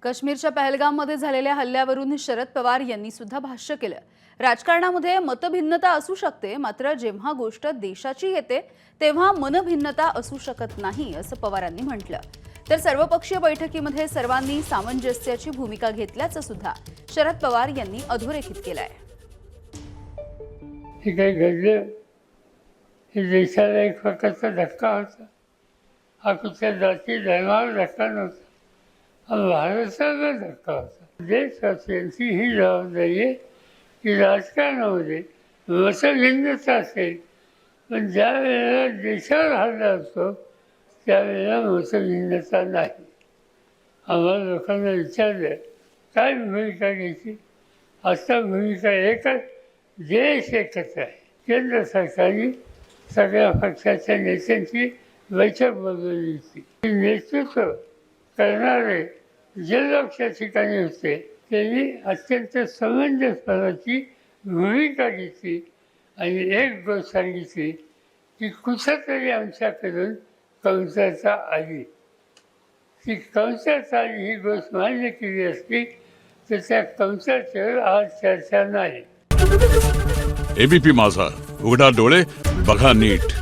काश्मीरच्या पहलगाममध्ये झालेल्या हल्ल्यावरून शरद पवार यांनी सुद्धा भाष्य केलं। राजकारणामध्ये मतभिन्नता असू शकते, मात्र जेव्हा गोष्ट देशाची येते तेव्हा मनभिन्नता असू शकत नाही असं पवारांनी म्हटलं। तर सर्वपक्षीय बैठकीमध्ये सर्वांनी सामंजस्याची भूमिका घेतल्याचं सुद्धा शरद पवार यांनी अधोरेखित केलंय। हे काही घडलं हे देशाला एक प्रकारचा धक्का होता। हा कुठल्या जाती धर्मावर धक्का नव्हता, हा भारताला धक्का होता। देशवासियांची ही जबाबदारी आहे की राजकारणामध्ये मतभिन्नता असेल, पण ज्या वेळेला देशावर हल्ला असतो त्यावेळेला मतभिन्नता नाही। आम्हाला लोकांना विचारलं काय भूमिका घ्यायची, आता भूमिका एकच, देश एकत्र आहे। केंद्र सरकारने सगळ्या पक्षाच्या नेत्यांची बैठक बोलवली होती। नेतृत्व करणारे जे लोक त्या ठिकाणी होते त्यांनी अत्यंत समंजसपणाची भूमिका घेतली आणि एक गोष्ट सांगितली की कुठंतरी आमच्याकडून कमतरता आली। ती कमतरता आली ही गोष्ट मान्य केली असती तर त्या कमतरतेवर आज चर्चा नाही। एबीपी माझा, उघडा डोळे बघा नीट।